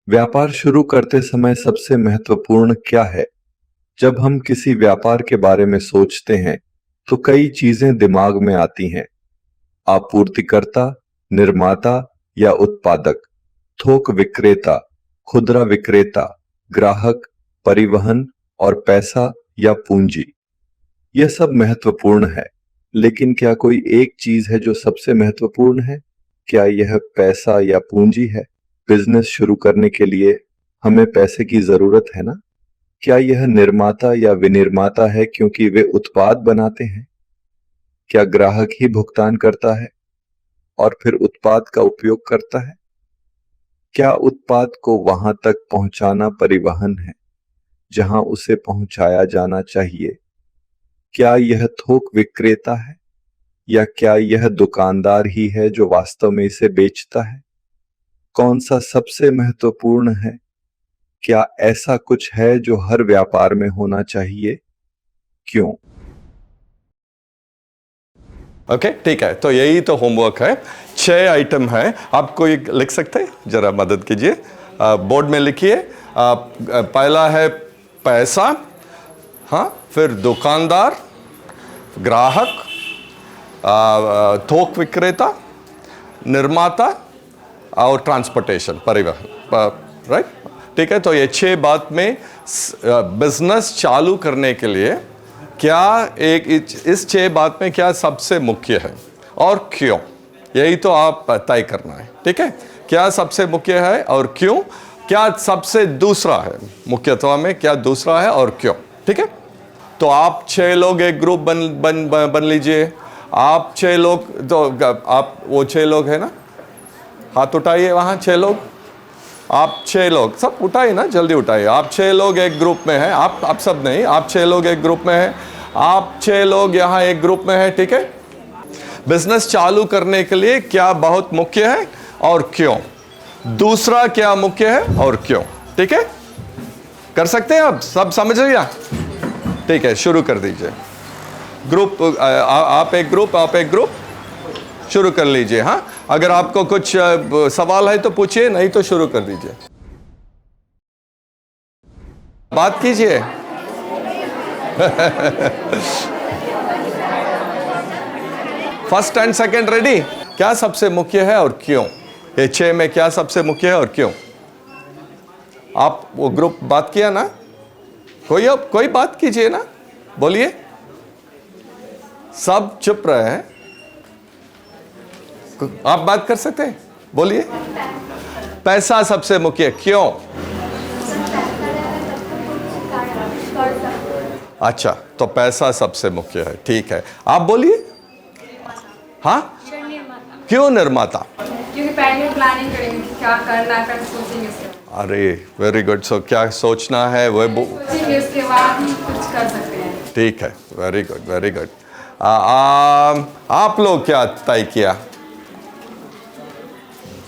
व्यापार शुरू करते समय सबसे महत्वपूर्ण क्या है? जब हम किसी व्यापार के बारे में सोचते हैं, तो कई चीजें दिमाग में आती हैं। आपूर्तिकर्ता, निर्माता या उत्पादक, थोक विक्रेता, खुदरा विक्रेता, ग्राहक, परिवहन और पैसा या पूंजी। यह सब महत्वपूर्ण है, लेकिन क्या कोई एक चीज है जो सबसे महत्वपूर्ण है? क्या यह पैसा या पूंजी है? बिजनेस शुरू करने के लिए हमें पैसे की जरूरत है ना? क्या यह निर्माता या विनिर्माता है क्योंकि वे उत्पाद बनाते हैं? क्या ग्राहक ही भुगतान करता है और फिर उत्पाद का उपयोग करता है? क्या उत्पाद को वहां तक पहुंचाना परिवहन है जहां उसे पहुंचाया जाना चाहिए? क्या यह थोक विक्रेता है या क्या यह दुकानदार ही है जो वास्तव में इसे बेचता है? कौन सा सबसे महत्वपूर्ण है? क्या ऐसा कुछ है जो हर व्यापार में होना चाहिए? क्यों? ओके ठीक है, तो यही तो होमवर्क है। 6 आइटम है, आप कोई लिख सकते हैं? जरा मदद कीजिए, बोर्ड में लिखिए। पहला है पैसा, हाँ, फिर दुकानदार, ग्राहक, थोक विक्रेता, निर्माता और ट्रांसपोर्टेशन, परिवहन, राइट। ठीक है, तो ये 6 बात में बिजनेस चालू करने के लिए क्या इस 6 बात में क्या सबसे मुख्य है और क्यों, यही तो आप तय करना है। ठीक है, क्या सबसे मुख्य है और क्यों, क्या सबसे दूसरा है, मुख्यत्व में क्या दूसरा है और क्यों। ठीक है, तो आप 6 लोग एक ग्रुप बन लीजिए। आप 6 लोग, तो आप वो 6 लोग है ना, हाथ उठाइए वहाँ 6 लोग। आप 6 लोग सब उठाइए ना, जल्दी उठाइए। आप 6 लोग एक ग्रुप में हैं, आप सब नहीं, आप 6 लोग एक ग्रुप में हैं। आप 6 लोग यहाँ एक ग्रुप में हैं। ठीक है, बिजनेस चालू करने के लिए क्या बहुत मुख्य है और क्यों, दूसरा क्या मुख्य है और क्यों। ठीक है, कर सकते हैं आप सब, समझ लिया? ठीक है, शुरू कर दीजिए। ग्रुप, आप एक ग्रुप शुरू कर लीजिए। हाँ, अगर आपको कुछ सवाल है तो पूछिए, नहीं तो शुरू कर दीजिए, बात कीजिए। First and second ready? क्या सबसे मुख्य है और क्यों, ये 6 में क्या सबसे मुख्य है और क्यों? आप वो ग्रुप बात किया ना, कोई बात कीजिए ना, बोलिए। सब चुप रहे हैं, आप बात कर सकते हैं, बोलिए। पैसा सबसे मुख्य, क्यों? अच्छा, तो पैसा सबसे मुख्य है, ठीक है, आप बोलिए। हाँ, क्यों निर्माता? क्योंकि पहले प्लानिंग करेंगे कि क्या करना है, पहले सोचेंगे इसके बाद। अरे वेरी गुड, सो क्या सोचना है वो सोचेंगे, उसके बाद ही कुछ कर सकते हैं। ठीक है, वेरी गुड वेरी गुड। आप लोग क्या तय किया,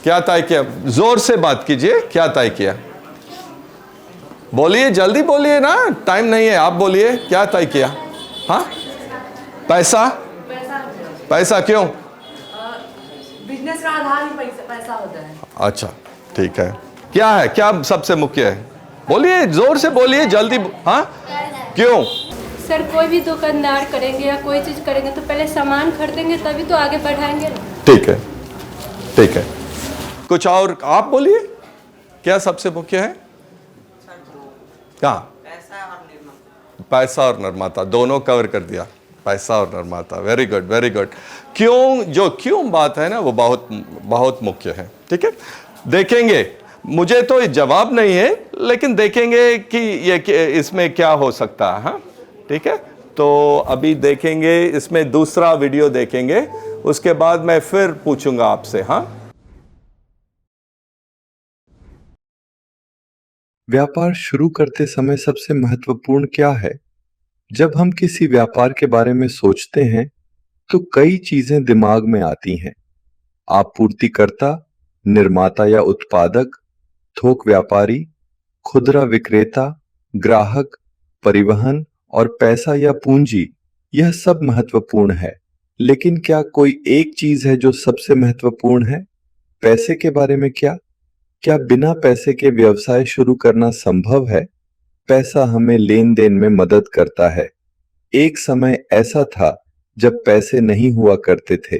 क्या तय किया? जोर से बात कीजिए, क्या तय किया? बोलिए, जल्दी बोलिए ना, टाइम नहीं है, आप बोलिए, क्या तय किया? हाँ, पैसा। पैसा क्यों? बिजनेस का आधार ही पैसा होता है। अच्छा, ठीक है, क्या है, क्या सबसे मुख्य है? बोलिए, जोर से बोलिए, जल्दी। हाँ, क्यों? सर, कोई भी दुकानदार करेंगे या कोई चीज़ करेंगे तो पहले सामान खरीदेंगे तभी तो आगे बढ़ाएंगे ना। ठीक है, ठीक है, कुछ और आप बोलिए, क्या सबसे मुख्य है? कहाँ? पैसा और निर्माता दोनों कवर कर दिया, पैसा और निर्माता, वेरी गुड वेरी गुड। क्यों, जो क्यों बात है ना, वो बहुत बहुत मुख्य है। ठीक है, देखेंगे, मुझे तो जवाब नहीं है, लेकिन देखेंगे कि ये इसमें क्या हो सकता है। हाँ, ठीक है, तो अभी देखेंगे, इसमें दूसरा वीडियो देखेंगे, उसके बाद मैं फिर पूछूंगा आपसे। हाँ, व्यापार शुरू करते समय सबसे महत्वपूर्ण क्या है? जब हम किसी व्यापार के बारे में सोचते हैं, तो कई चीजें दिमाग में आती हैं। आपूर्तिकर्ता, निर्माता या उत्पादक, थोक व्यापारी, खुदरा विक्रेता, ग्राहक, परिवहन और पैसा या पूंजी। यह सब महत्वपूर्ण है, लेकिन क्या कोई एक चीज है जो सबसे महत्वपूर्ण है? पैसे के बारे में क्या? क्या बिना पैसे के व्यवसाय शुरू करना संभव है? पैसा हमें लेन देन में मदद करता है। एक समय ऐसा था जब पैसे नहीं हुआ करते थे।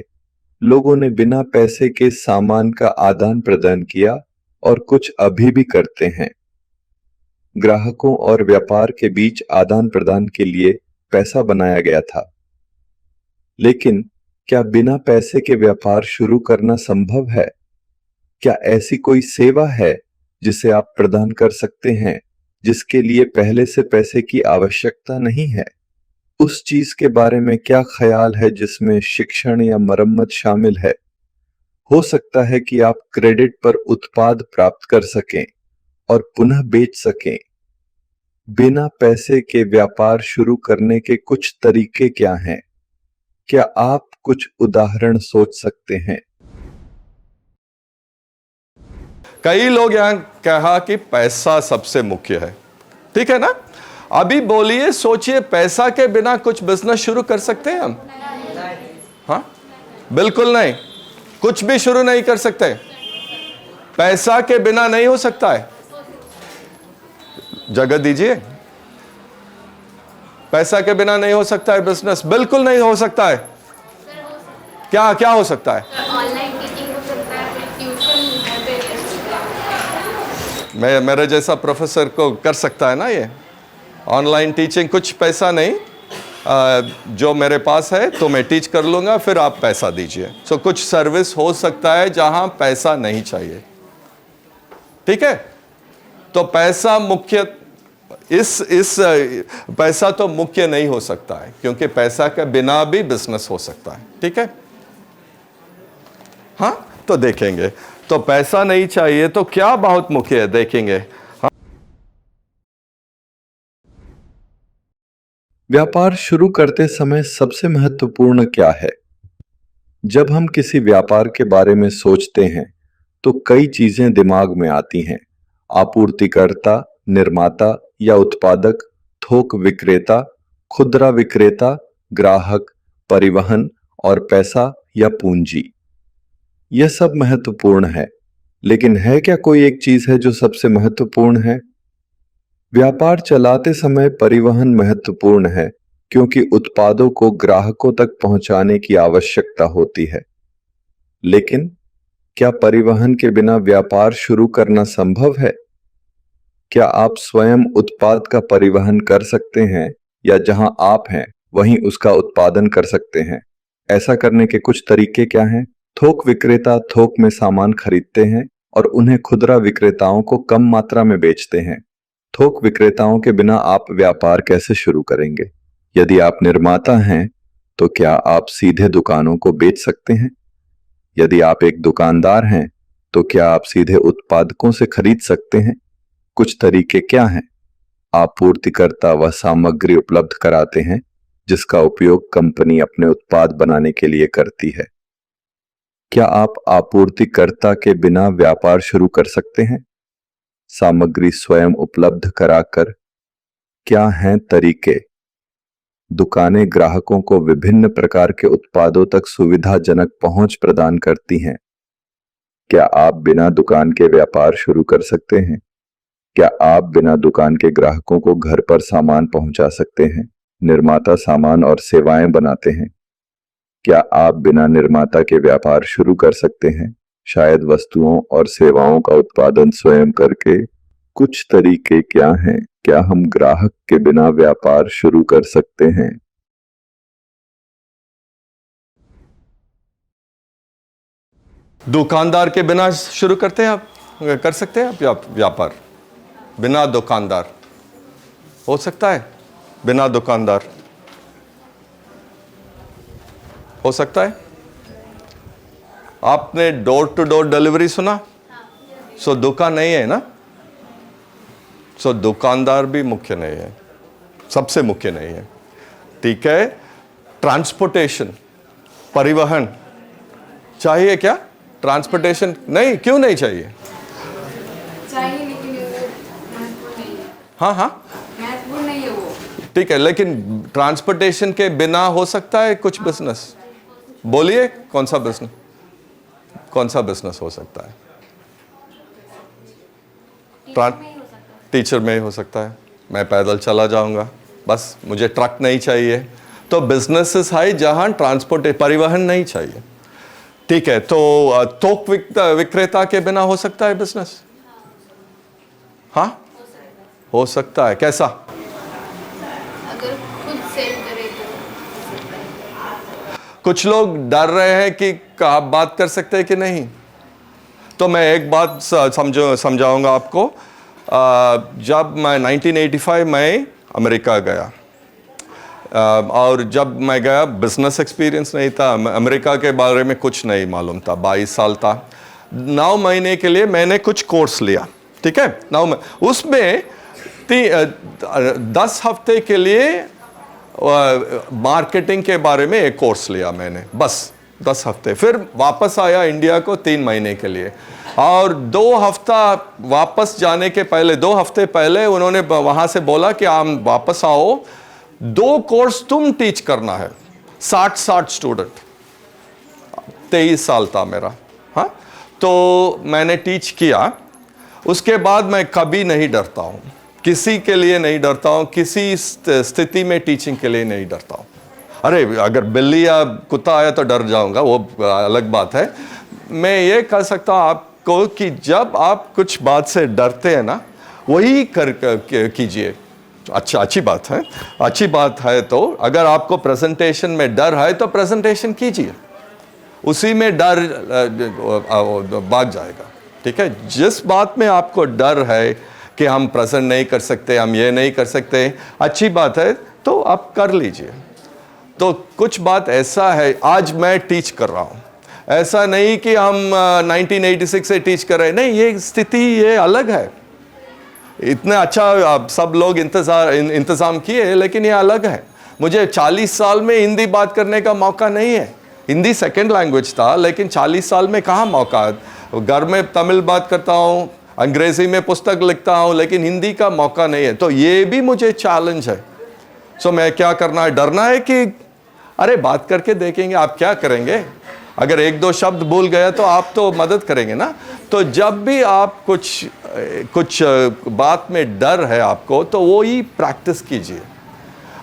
लोगों ने बिना पैसे के सामान का आदान प्रदान किया और कुछ अभी भी करते हैं। ग्राहकों और व्यापार के बीच आदान प्रदान के लिए पैसा बनाया गया था। लेकिन क्या बिना पैसे के व्यापार शुरू करना संभव है? क्या ऐसी कोई सेवा है जिसे आप प्रदान कर सकते हैं जिसके लिए पहले से पैसे की आवश्यकता नहीं है? उस चीज के बारे में क्या ख्याल है जिसमें शिक्षण या मरम्मत शामिल है? हो सकता है कि आप क्रेडिट पर उत्पाद प्राप्त कर सकें और पुनः बेच सकें। बिना पैसे के व्यापार शुरू करने के कुछ तरीके क्या हैं? क्या आप कुछ उदाहरण सोच सकते हैं? कई लोग यहां कहा कि पैसा सबसे मुख्य है, ठीक है ना? अभी बोलिए, सोचिए, पैसा के बिना कुछ बिजनेस शुरू कर सकते हैं हम? हाँ, बिल्कुल नहीं। कुछ भी शुरू नहीं कर सकते। पैसा के बिना नहीं हो सकता है। जगह दीजिए। पैसा के बिना नहीं हो सकता है बिजनेस, बिल्कुल नहीं हो सकता है। क्या क्या हो सकता है? ऑनलाइन टीचिंग हो सकता है, ट्यूशन मैं मेरे जैसा प्रोफेसर को कर सकता है ना ये ऑनलाइन टीचिंग? कुछ पैसा नहीं, जो मेरे पास है तो मैं टीच कर लूंगा, फिर आप पैसा दीजिए। सो कुछ सर्विस हो सकता है जहां पैसा नहीं चाहिए, ठीक है? तो पैसा मुख्य, इस पैसा तो मुख्य नहीं हो सकता है, क्योंकि पैसा के बिना भी बिजनेस हो सकता है, ठीक है? हाँ, तो देखेंगे। तो पैसा नहीं चाहिए तो क्या बहुत मुख्य है, देखेंगे। व्यापार शुरू करते समय सबसे महत्वपूर्ण क्या है? जब हम किसी व्यापार के बारे में सोचते हैं तो कई चीजें दिमाग में आती हैं। आपूर्तिकर्ता, निर्माता या उत्पादक, थोक विक्रेता, खुदरा विक्रेता, ग्राहक, परिवहन और पैसा या पूंजी। यह सब महत्वपूर्ण है, लेकिन है क्या कोई एक चीज है जो सबसे महत्वपूर्ण है? व्यापार चलाते समय परिवहन महत्वपूर्ण है, क्योंकि उत्पादों को ग्राहकों तक पहुंचाने की आवश्यकता होती है। लेकिन क्या परिवहन के बिना व्यापार शुरू करना संभव है? क्या आप स्वयं उत्पाद का परिवहन कर सकते हैं या जहां आप हैं वहीं उसका उत्पादन कर सकते हैं? ऐसा करने के कुछ तरीके क्या हैं? थोक विक्रेता थोक में सामान खरीदते हैं और उन्हें खुदरा विक्रेताओं को कम मात्रा में बेचते हैं। थोक विक्रेताओं के बिना आप व्यापार कैसे शुरू करेंगे? यदि आप निर्माता हैं तो क्या आप सीधे दुकानों को बेच सकते हैं? यदि आप एक दुकानदार हैं तो क्या आप सीधे उत्पादकों से खरीद सकते हैं? कुछ तरीके क्या हैं? आपूर्तिकर्ता वह सामग्री उपलब्ध कराते हैं जिसका उपयोग कंपनी अपने उत्पाद बनाने के लिए करती है। क्या आप आपूर्तिकर्ता के बिना व्यापार शुरू कर सकते हैं? सामग्री स्वयं उपलब्ध कराकर। क्या हैं तरीके? दुकानें ग्राहकों को विभिन्न प्रकार के उत्पादों तक सुविधाजनक पहुंच प्रदान करती हैं। क्या आप बिना दुकान के व्यापार शुरू कर सकते हैं? क्या आप बिना दुकान के ग्राहकों को घर पर सामान पहुंचा सकते हैं? निर्माता सामान और सेवाएं बनाते हैं। क्या आप बिना निर्माता के व्यापार शुरू कर सकते हैं? शायद वस्तुओं और सेवाओं का उत्पादन स्वयं करके। कुछ तरीके क्या हैं? क्या हम ग्राहक के बिना व्यापार शुरू कर सकते हैं? दुकानदार के बिना शुरू करते हैं आप, कर सकते हैं आप व्यापार बिना दुकानदार? हो सकता है बिना दुकानदार? हो सकता है। आपने डोर टू डोर डिलीवरी सुना? सो दुकान नहीं है ना, सो दुकानदार भी मुख्य नहीं है, सबसे मुख्य नहीं है, ठीक है? ट्रांसपोर्टेशन, परिवहन चाहिए क्या? ट्रांसपोर्टेशन नहीं, क्यों नहीं चाहिए? चाहिए, लेकिन वो महत्वपूर्ण नहीं है। हाँ हाँ, महत्वपूर्ण नहीं है वो। ठीक है, लेकिन ट्रांसपोर्टेशन के बिना हो सकता है कुछ बिजनेस? बोलिए, कौन सा बिजनेस हो सकता है? टीचर में ही हो सकता है, मैं पैदल चला जाऊंगा, बस मुझे ट्रक नहीं चाहिए। तो बिजनेसेस है जहां ट्रांसपोर्ट परिवहन नहीं चाहिए, ठीक है। तो थोक विक्रेता के बिना हो सकता है बिजनेस? हाँ हो सकता है। कैसा? अगर खुद सेल करे तो। कुछ लोग डर रहे हैं कि आप बात कर सकते हैं कि नहीं। तो मैं एक बात समझाऊंगा आपको। जब मैं 1985 में अमेरिका गया, और जब मैं गया बिजनेस एक्सपीरियंस नहीं था, अमेरिका के बारे में कुछ नहीं मालूम था, 22 साल था। 9 महीने के लिए मैंने कुछ कोर्स लिया, ठीक है। 9 में उसमें 10 हफ्ते के लिए मार्केटिंग के बारे में एक कोर्स लिया मैंने, बस 10 हफ्ते। फिर वापस आया इंडिया को 3 महीने के लिए, और 2 हफ्ता वापस जाने के पहले, 2 हफ्ते पहले उन्होंने वहाँ से बोला कि आप वापस आओ, 2 कोर्स तुम टीच करना है, 60 स्टूडेंट। 23 साल था मेरा, हाँ। तो मैंने टीच किया। उसके बाद मैं कभी नहीं डरता हूँ, किसी के लिए नहीं डरता हूँ, किसी स्थिति में टीचिंग के लिए नहीं डरता हूँ। अरे अगर बिल्ली या कुत्ता आया तो डर जाऊंगा, वो अलग बात है। मैं ये कह सकता हूँ आपको कि जब आप कुछ बात से डरते हैं ना, वही कीजिए। अच्छा, अच्छी बात है, अच्छी बात है। तो अगर आपको प्रेजेंटेशन में डर है तो प्रेजेंटेशन कीजिए, उसी में डर भाग जाएगा, ठीक है। जिस बात में आपको डर है कि हम प्रेजेंट नहीं कर सकते, हम ये नहीं कर सकते, अच्छी बात है तो आप कर लीजिए। तो कुछ बात ऐसा है, आज मैं टीच कर रहा हूँ, ऐसा नहीं कि हम 1986 से टीच कर रहे हैं, नहीं, ये स्थिति ये अलग है। इतना अच्छा सब लोग इंतज़ाम किए, लेकिन ये अलग है। मुझे 40 साल में हिंदी बात करने का मौका नहीं है। हिंदी सेकंड लैंग्वेज था, लेकिन 40 साल में कहाँ मौका। घर में तमिल बात करता हूँ, अंग्रेजी में पुस्तक लिखता हूँ, लेकिन हिंदी का मौका नहीं है। तो ये भी मुझे चैलेंज है। सो मैं क्या करना है? डरना है कि अरे बात करके देखेंगे, आप क्या करेंगे? अगर 1-2 शब्द भूल गया तो आप तो मदद करेंगे ना। तो जब भी आप कुछ बात में डर है आपको, तो वो ही प्रैक्टिस कीजिए।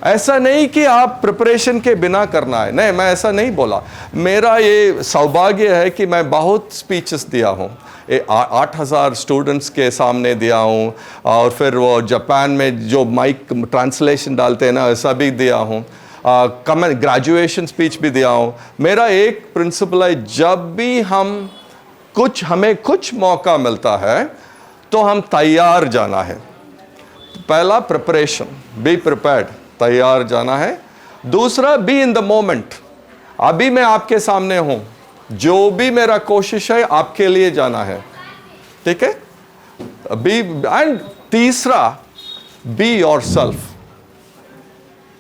ऐसा नहीं कि आप प्रिपरेशन के बिना करना है, नहीं, मैं ऐसा नहीं बोला। मेरा ये सौभाग्य है कि मैं बहुत स्पीचेस दिया हूँ, 8,000 स्टूडेंट्स के सामने दिया हूँ, और फिर वो जापान में जो माइक ट्रांसलेशन डालते हैं ना, ऐसा भी दिया हूँ। ग्रेजुएशन स्पीच भी दिया हूँ। मेरा एक प्रिंसिपल है, जब भी हमें कुछ मौका मिलता है तो हम तैयार जाना है। पहला प्रिपरेशन, बी प्रिपेयर्ड, तैयार जाना है। दूसरा, बी इन द मोमेंट, अभी मैं आपके सामने हूं, जो भी मेरा कोशिश है आपके लिए जाना है, ठीक है। बी, एंड तीसरा, बी योरसेल्फ।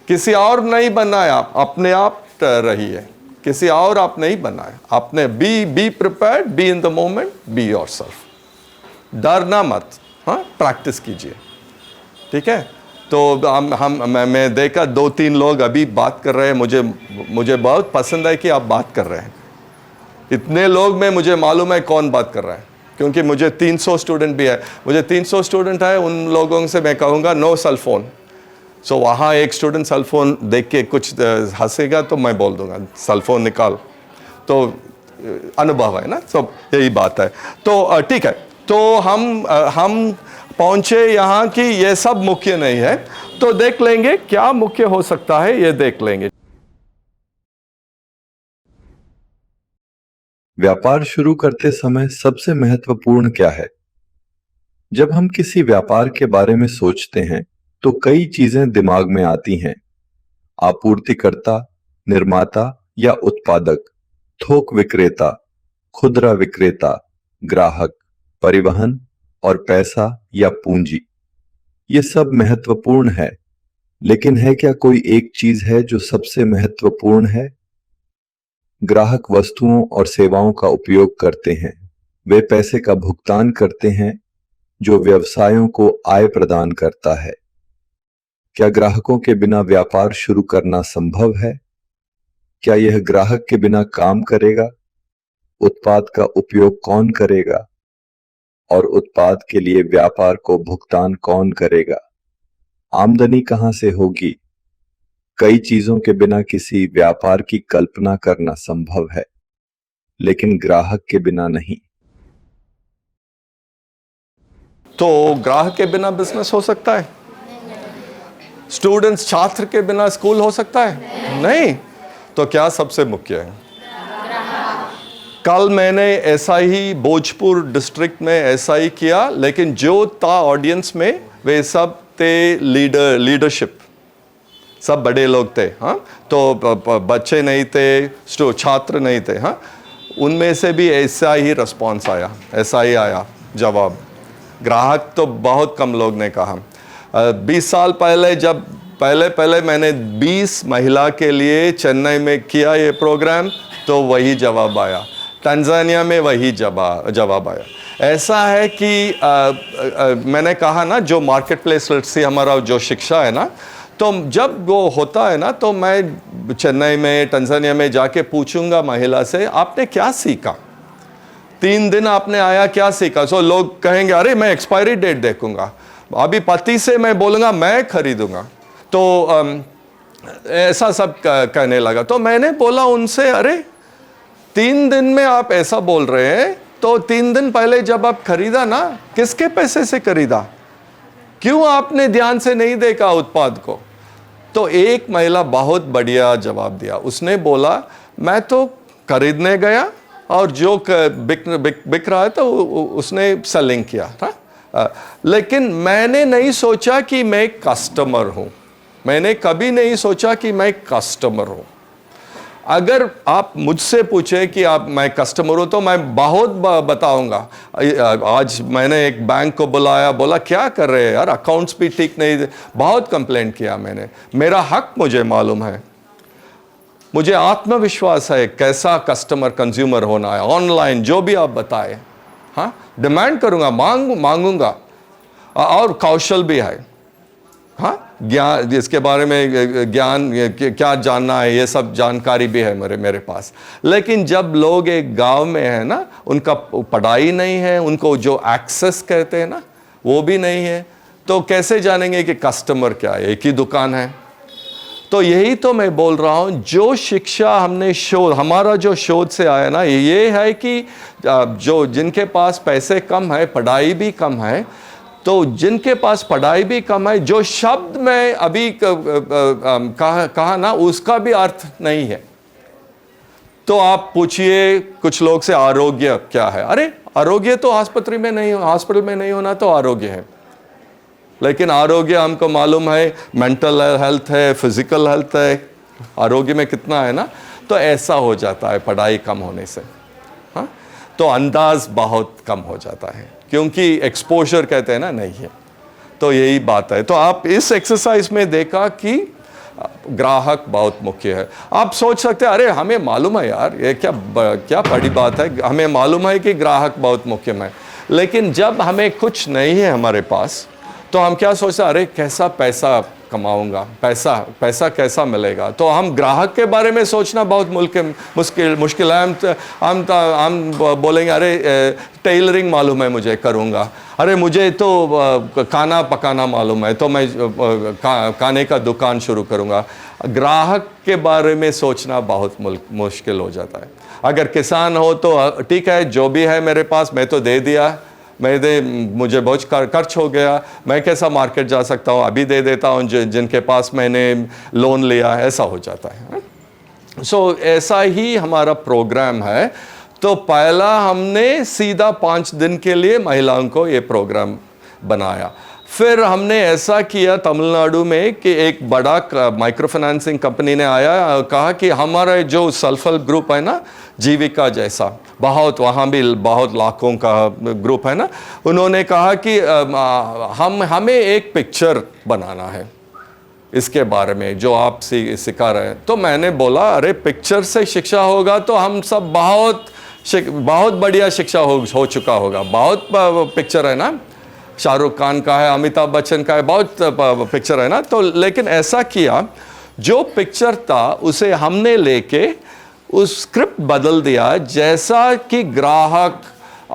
किसी और नहीं बनना है, आप अपने आप रहिए, किसी और आप नहीं बनना है। आपने be prepared, be in the moment, be yourself. डरना मत, हाँ, प्रैक्टिस कीजिए, ठीक है। तो मैं देखा 2-3 लोग अभी बात कर रहे हैं, मुझे बहुत पसंद है कि आप बात कर रहे हैं। इतने लोग में मुझे मालूम है कौन बात कर रहा है, क्योंकि मुझे 300 स्टूडेंट भी है। मुझे 300 स्टूडेंट है, उन लोगों से मैं कहूँगा नो सेल फोन। सो वहाँ एक स्टूडेंट सेल फोन देख के कुछ हंसेगा तो मैं बोल दूंगा सेल फोन निकाल। तो अनुभव है ना, सब यही बात है। तो ठीक है, तो हम पहुँचे यहाँ कि ये सब मुख्य नहीं है, तो देख लेंगे क्या मुख्य हो सकता है, ये देख लेंगे। व्यापार शुरू करते समय सबसे महत्वपूर्ण क्या है? जब हम किसी व्यापार के बारे में सोचते हैं तो कई चीजें दिमाग में आती हैं। आपूर्तिकर्ता, निर्माता या उत्पादक, थोक विक्रेता, खुदरा विक्रेता, ग्राहक, परिवहन और पैसा या पूंजी। ये सब महत्वपूर्ण है, लेकिन है क्या कोई एक चीज है जो सबसे महत्वपूर्ण है? ग्राहक वस्तुओं और सेवाओं का उपयोग करते हैं, वे पैसे का भुगतान करते हैं जो व्यवसायों को आय प्रदान करता है। क्या ग्राहकों के बिना व्यापार शुरू करना संभव है? क्या यह ग्राहक के बिना काम करेगा? उत्पाद का उपयोग कौन करेगा? और उत्पाद के लिए व्यापार को भुगतान कौन करेगा? आमदनी कहां से होगी? कई चीजों के बिना किसी व्यापार की कल्पना करना संभव है, लेकिन ग्राहक के बिना नहीं। तो ग्राहक के बिना बिजनेस हो सकता है? स्टूडेंट्स, छात्र के बिना स्कूल हो सकता है? नहीं। तो क्या सबसे मुख्य है? कल मैंने ऐसा ही भोजपुर डिस्ट्रिक्ट में ऐसा ही किया, लेकिन जो था ऑडियंस में वे सब थे लीडरशिप, सब बड़े लोग थे। हाँ, तो बच्चे नहीं थे, छात्र नहीं थे। हाँ, उनमें से भी ऐसा ही रिस्पॉन्स आया, ऐसा ही आया जवाब। ग्राहक तो बहुत कम लोग ने कहा। 20 साल पहले जब पहले मैंने 20 महिला के लिए चेन्नई में किया ये प्रोग्राम, तो वही जवाब आया। तंजानिया में वही जवाब आया। ऐसा है कि मैंने कहा ना, जो मार्केट प्लेस लिटरेसी हमारा जो शिक्षा है ना, तो जब वो होता है ना, तो मैं चेन्नई में, तंजानिया में जाके पूछूंगा महिला से, आपने क्या सीखा? 3 दिन आपने आया, क्या सीखा? सो लोग कहेंगे, अरे मैं एक्सपायरी डेट देखूंगा। अभी पति से मैं बोलूँगा मैं खरीदूंगा। तो ऐसा सब कहने लगा। तो मैंने बोला उनसे, अरे 3 दिन में आप ऐसा बोल रहे हैं, तो 3 दिन पहले जब आप खरीदा ना, किसके पैसे से खरीदा? क्यों आपने ध्यान से नहीं देखा उत्पाद को? तो एक महिला बहुत बढ़िया जवाब दिया। उसने बोला, मैं तो खरीदने गया और जो बिक रहा है तो उसने सेलिंग किया था, लेकिन मैंने नहीं सोचा कि मैं कस्टमर हूं। मैंने कभी नहीं सोचा कि मैं कस्टमर हूं। अगर आप मुझसे पूछे कि मैं कस्टमर हूं, तो मैं बहुत बताऊंगा। आज मैंने एक बैंक को बुलाया, बोला क्या कर रहे हैं यार, अकाउंट्स भी ठीक नहीं, बहुत कंप्लेंट किया मैंने। मेरा हक मुझे मालूम है, मुझे आत्मविश्वास है कैसा कस्टमर कंज्यूमर होना है। ऑनलाइन जो भी आप बताए, हाँ, डिमांड करूंगा, मांगूंगा, और कौशल भी है। हाँ, ज्ञान, इसके बारे में ज्ञान क्या जानना है, ये सब जानकारी भी है मेरे पास। लेकिन जब लोग एक गांव में है ना, उनका पढ़ाई नहीं है, उनको जो एक्सेस कहते हैं ना, वो भी नहीं है, तो कैसे जानेंगे कि कस्टमर क्या है? एक ही दुकान है। तो यही तो मैं बोल रहा हूँ, जो शिक्षा हमने हमारा जो शोध से आया ना, ये है कि जो जिनके पास पैसे कम है, पढ़ाई भी कम है, तो जिनके पास पढ़ाई भी कम है, जो शब्द मैं अभी कहा ना, उसका भी अर्थ नहीं है। तो आप पूछिए कुछ लोग से, आरोग्य क्या है? अरे आरोग्य तो हॉस्पिटल में नहीं होना तो आरोग्य है। लेकिन आरोग्य हमको मालूम है, मेंटल हेल्थ है, फिजिकल हेल्थ है, आरोग्य में कितना है ना। तो ऐसा हो जाता है पढ़ाई कम होने से। हाँ, तो अंदाज बहुत कम हो जाता है, क्योंकि एक्सपोजर कहते हैं ना, नहीं है। तो यही बात है। तो आप इस एक्सरसाइज में देखा कि ग्राहक बहुत मुख्य है। आप सोच सकते हैं, अरे हमें मालूम है यार, ये क्या बड़ी बात है, हमें मालूम है कि ग्राहक बहुत मुख्य है। लेकिन जब हमें कुछ नहीं है हमारे पास, तो हम क्या सोचते हैं, अरे कैसा पैसा कमाऊंगा, पैसा कैसा मिलेगा? तो हम ग्राहक के बारे में सोचना बहुत मुश्किल है। हम बोलेंगे, अरे टेलरिंग मालूम है मुझे, करूँगा। अरे मुझे तो खाना पकाना मालूम है, तो मैं खाने का दुकान शुरू करूँगा। ग्राहक के बारे में सोचना बहुत मुश्किल हो जाता है। अगर किसान हो तो ठीक है, जो भी है मेरे पास मैं तो दे दिया, मुझे बहुत खर्च हो गया, मैं कैसा मार्केट जा सकता हूँ, अभी दे देता हूँ जिनके पास मैंने लोन लिया, ऐसा हो जाता है। सो ऐसा ही हमारा प्रोग्राम है। तो पहला हमने सीधा 5 दिन के लिए महिलाओं को ये प्रोग्राम बनाया। फिर हमने ऐसा किया तमिलनाडु में कि एक बड़ा माइक्रो फाइनेंसिंग कंपनी ने आया, कहा कि हमारा जो सेल्फ हेल्प ग्रुप है ना, जीविका जैसा, बहुत वहाँ भी बहुत लाखों का ग्रुप है ना, उन्होंने कहा कि हमें एक पिक्चर बनाना है इसके बारे में जो आप सिखा रहे हैं। तो मैंने बोला, अरे पिक्चर से शिक्षा होगा तो हम सब बहुत बढ़िया शिक्षा हो चुका होगा। बहुत पिक्चर है ना, शाहरुख खान का है, अमिताभ बच्चन का है, बहुत पिक्चर है ना। तो लेकिन ऐसा किया, जो पिक्चर था उसे हमने लेके उस स्क्रिप्ट बदल दिया, जैसा कि ग्राहक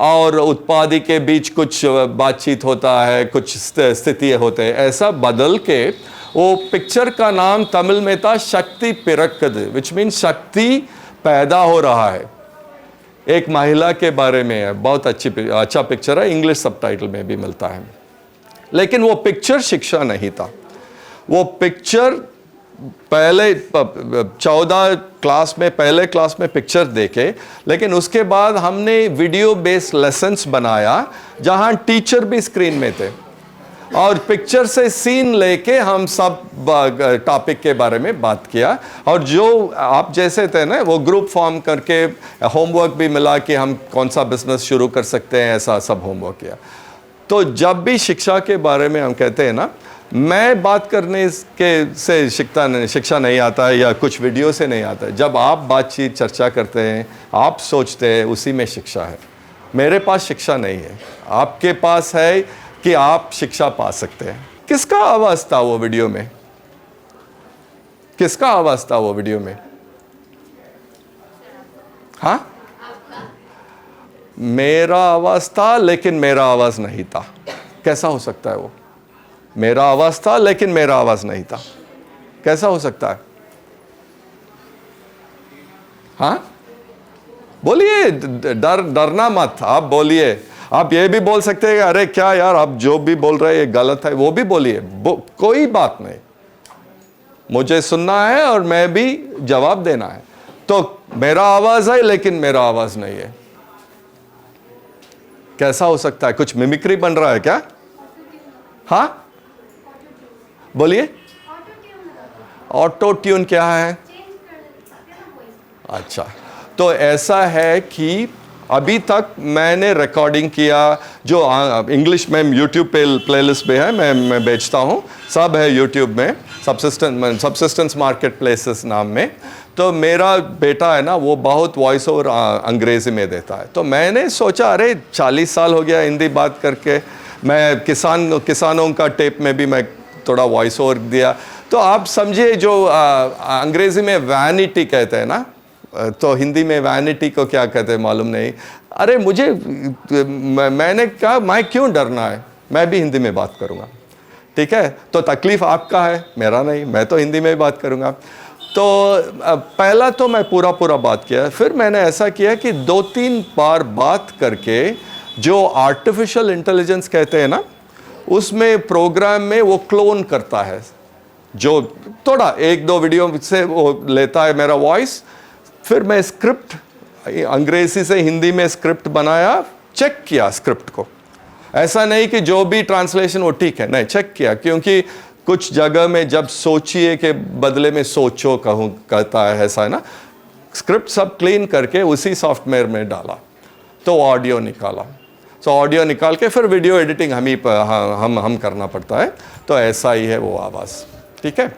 और उत्पादी के बीच कुछ बातचीत होता है, कुछ स्थिति होते हैं, ऐसा बदल के वो पिक्चर का नाम तमिल में था शक्ति पिरक्कदु, विच मीन शक्ति पैदा हो रहा है। एक महिला के बारे में है, बहुत अच्छा पिक्चर है, इंग्लिश सबटाइटल में भी मिलता है। लेकिन वो पिक्चर शिक्षा नहीं था। वो पिक्चर पहले 14 क्लास में, पहले क्लास में पिक्चर देखे, लेकिन उसके बाद हमने वीडियो बेस्ड लेसन्स बनाया जहां टीचर भी स्क्रीन में थे और पिक्चर से सीन लेके हम सब टॉपिक के बारे में बात किया। और जो आप जैसे थे ना, वो ग्रुप फॉर्म करके होमवर्क भी मिला कि हम कौन सा बिजनेस शुरू कर सकते हैं, ऐसा सब होमवर्क किया। तो जब भी शिक्षा के बारे में हम कहते हैं ना, मैं बात करने के से शिक्षा नहीं आता है या कुछ वीडियो से नहीं आता है। जब आप बातचीत चर्चा करते हैं, आप सोचते हैं, उसी में शिक्षा है। मेरे पास शिक्षा नहीं है, आपके पास है कि आप शिक्षा पा सकते हैं। किसका आवाज था वो वीडियो में? किसका आवाज था वो वीडियो में? हाँ, मेरा आवाज था लेकिन मेरा आवाज नहीं था। कैसा हो सकता है वो? मेरा आवाज था लेकिन मेरा आवाज नहीं था, कैसा हो सकता है? हाँ, बोलिए, डरना मत, आप बोलिए। आप ये भी बोल सकते हैं अरे क्या यार, आप जो भी बोल रहे हैं ये गलत है, वो भी बोलिए, कोई बात नहीं। मुझे सुनना है और मैं भी जवाब देना है। तो मेरा आवाज है लेकिन मेरा आवाज नहीं है, कैसा हो सकता है? कुछ मिमिक्री बन रहा है क्या? हाँ, बोलिए। ऑटो ट्यून क्या है? अच्छा, तो ऐसा है कि अभी तक मैंने रिकॉर्डिंग किया जो इंग्लिश में यूट्यूब पे प्लेलिस्ट पे है, मैं बेचता हूँ, सब है यूट्यूब में, सबसिस्टेंस मार्केट प्लेसेस नाम में। तो मेरा बेटा है ना, वो बहुत वॉइस ओवर अंग्रेजी में देता है। तो मैंने सोचा अरे 40 साल हो गया हिंदी बात करके, मैं किसानों का टेप में भी मैं थोड़ा वॉइस ओवर दिया। तो आप समझिए, जो अंग्रेजी में वैनिटी कहते हैं ना, तो हिंदी में वैनिटी को क्या कहते हैं मालूम नहीं। अरे मैंने कहा मैं क्यों डरना है, मैं भी हिंदी में बात करूँगा, ठीक है। तो तकलीफ आपका है, मेरा नहीं, मैं तो हिंदी में बात करूँगा। तो पहला तो मैं पूरा बात किया, फिर मैंने ऐसा किया कि 2-3 बार बात करके, जो आर्टिफिशियल इंटेलिजेंस कहते हैं ना, उसमें प्रोग्राम में वो क्लोन करता है, जो थोड़ा 1-2 वीडियो से वो लेता है मेरा वॉइस। फिर मैं स्क्रिप्ट अंग्रेजी से हिंदी में स्क्रिप्ट बनाया, चेक किया स्क्रिप्ट को। ऐसा नहीं कि जो भी ट्रांसलेशन वो ठीक है, नहीं, चेक किया, क्योंकि कुछ जगह में जब सोचिए के बदले में सोचो कहता है, ऐसा है ना। स्क्रिप्ट सब क्लीन करके उसी सॉफ्टवेयर में डाला, तो ऑडियो निकाला। सो ऑडियो निकाल के फिर वीडियो एडिटिंग हम करना पड़ता है। तो ऐसा ही है वो आवाज़, ठीक है।